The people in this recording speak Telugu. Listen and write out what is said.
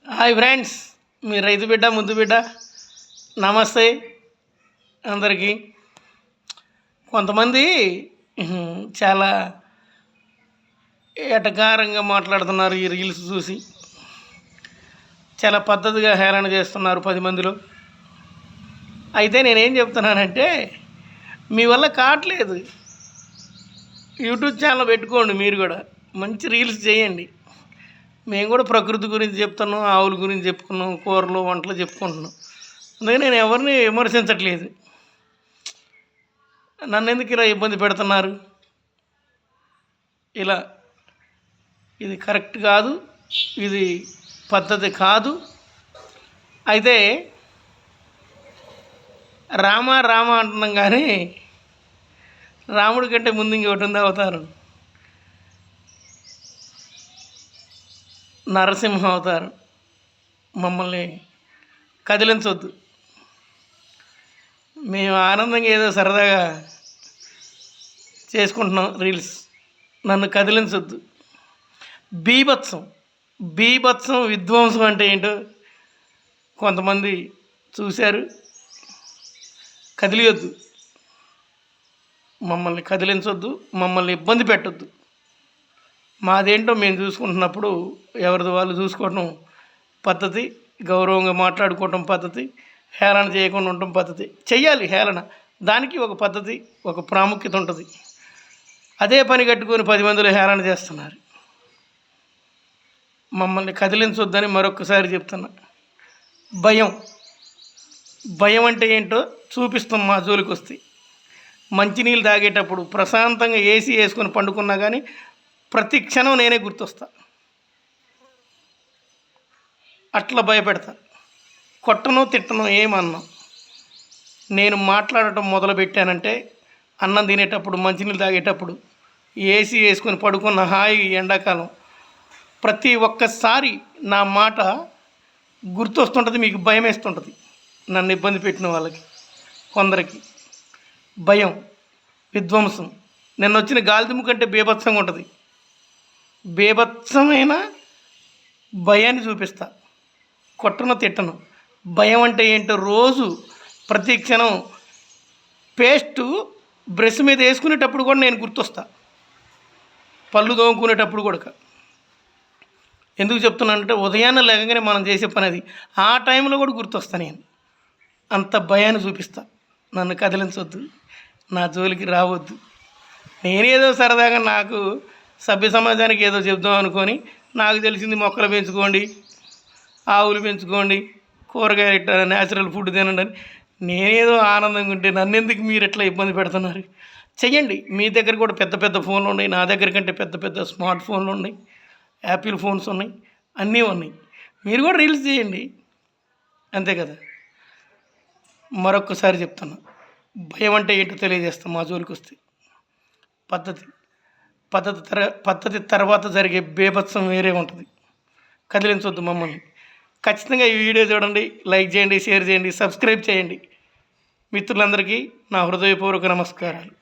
హాయ్ ఫ్రెండ్స్, మీ రైతు బిడ్డ ముద్దు బిడ్డ. నమస్తే అందరికీ. కొంతమంది చాలా ఎటకారంగా మాట్లాడుతున్నారు. ఈ రీల్స్ చూసి చాలా పద్ధతిగా హేళన చేస్తున్నారు 10 మందిలో. అయితే నేనేం చెప్తున్నానంటే, మీ వల్ల కావట్లేదు. యూట్యూబ్ ఛానల్ పెట్టుకోండి, మీరు కూడా మంచి రీల్స్ చేయండి. మేము కూడా ప్రకృతి గురించి చెప్తున్నాం, ఆవుల గురించి చెప్పుకున్నాం, కూరలు వంటలు చెప్పుకుంటున్నాం. అందుకే నేను ఎవరిని విమర్శించట్లేదు. నన్ను ఎందుకు ఇలా ఇబ్బంది పెడుతున్నారు? ఇలా ఇది కరెక్ట్ కాదు, ఇది పద్ధతి కాదు. అయితే రామ రామ అంటున్నాం, కానీ రాముడి కంటే ముందు ఇంకొకటి ఉంది అవతారం, నరసింహ అవతారం. మమ్మల్ని కదిలించవద్దు. మేము ఆనందంగా ఏదో సరదాగా చేసుకుంటున్నాం రీల్స్. నన్ను కదిలించవద్దు. బీభత్సం బీభత్సం విధ్వంసం అంటే ఏంటో కొంతమంది చూశారు. కదిలియొద్దు, మమ్మల్ని కదిలించొద్దు, మమ్మల్ని ఇబ్బంది పెట్టొద్దు. మాదేంటో మేము చూసుకుంటున్నప్పుడు ఎవరిది వాళ్ళు చూసుకోవటం పద్ధతి, గౌరవంగా మాట్లాడుకోవటం పద్ధతి, హేళన చేయకుండా ఉండటం పద్ధతి. చెయ్యాలి హేళన, దానికి ఒక పద్ధతి, ఒక ప్రాముఖ్యత ఉంటుంది. అదే పని కట్టుకొని 10 మందిలో హేళన చేస్తున్నారు. మమ్మల్ని కదిలించొద్దని మరొకసారి చెప్తున్నా. భయం అంటే ఏంటో చూపిస్తాం. మా జోలికి వస్తే మంచినీళ్ళు తాగేటప్పుడు ప్రశాంతంగా ఏసీ వేసుకొని పండుకున్నా కానీ ప్రతి క్షణం నేనే గుర్తొస్తా. అట్లా భయపెడతా. కొట్టనో తిట్టనో ఏమన్నా. నేను మాట్లాడటం మొదలుపెట్టానంటే అన్నం తినేటప్పుడు, మంచినీళ్ళు తాగేటప్పుడు, ఏసీ వేసుకొని పడుకున్న హాయి ఎండాకాలం ప్రతి ఒక్కసారి నా మాట గుర్తొస్తుంటుంది. మీకు భయం వేస్తుంటుంది. నన్ను ఇబ్బంది పెట్టిన వాళ్ళకి కొందరికి భయం, విధ్వంసం. నిన్న వచ్చిన గాలిదుమ్ము కంటే బీభత్సంగా ఉంటుంది. బీభత్సమైన భయాన్ని చూపిస్తా. కొట్టను తిట్టను. భయం అంటే ఏంటో రోజు ప్రతి క్షణం పేస్టు బ్రష్ మీద వేసుకునేటప్పుడు కూడా నేను గుర్తొస్తా. పళ్ళు తోముకునేటప్పుడు కూడా. ఎందుకు చెప్తున్నానంటే ఉదయాన్నే లేకగానే మనం చేసే పని అది. ఆ టైంలో కూడా గుర్తొస్తా నేను. అంత భయాన్ని చూపిస్తా. నన్ను కదిలించవద్దు, నా జోలికి రావద్దు. నేనేదో సరదాగా నాకు సభ్య సమాజానికి ఏదో చెప్దాం అనుకొని, నాకు తెలిసింది మొక్కలు పెంచుకోండి, ఆవులు పెంచుకోండి, కూరగాయలు ఇట్లా న్యాచురల్ ఫుడ్ తినండి అని నేనేదో ఆనందంగా ఉంటే నన్ను ఎందుకు మీరు ఎట్లా ఇబ్బంది పెడుతున్నారు? చెయ్యండి. మీ దగ్గర కూడా పెద్ద పెద్ద ఫోన్లు ఉన్నాయి, నా దగ్గర కంటే పెద్ద పెద్ద స్మార్ట్ ఫోన్లు ఉన్నాయి, యాపిల్ ఫోన్స్ ఉన్నాయి, అన్నీ ఉన్నాయి. మీరు కూడా రీల్స్ చేయండి, అంతే కదా. మరొక్కసారి చెప్తున్నా, భయం అంటే ఏంటో తెలియజేస్తాం. మా జోలికి వస్తే పద్ధతి తర్వాత జరిగే బీభత్సం వేరే ఉంటుంది. కదిలించవద్దు మమ్మల్ని. ఖచ్చితంగా ఈ వీడియో చూడండి, లైక్ చేయండి, షేర్ చేయండి, సబ్స్క్రైబ్ చేయండి. మిత్రులందరికీ నా హృదయపూర్వక నమస్కారాలు.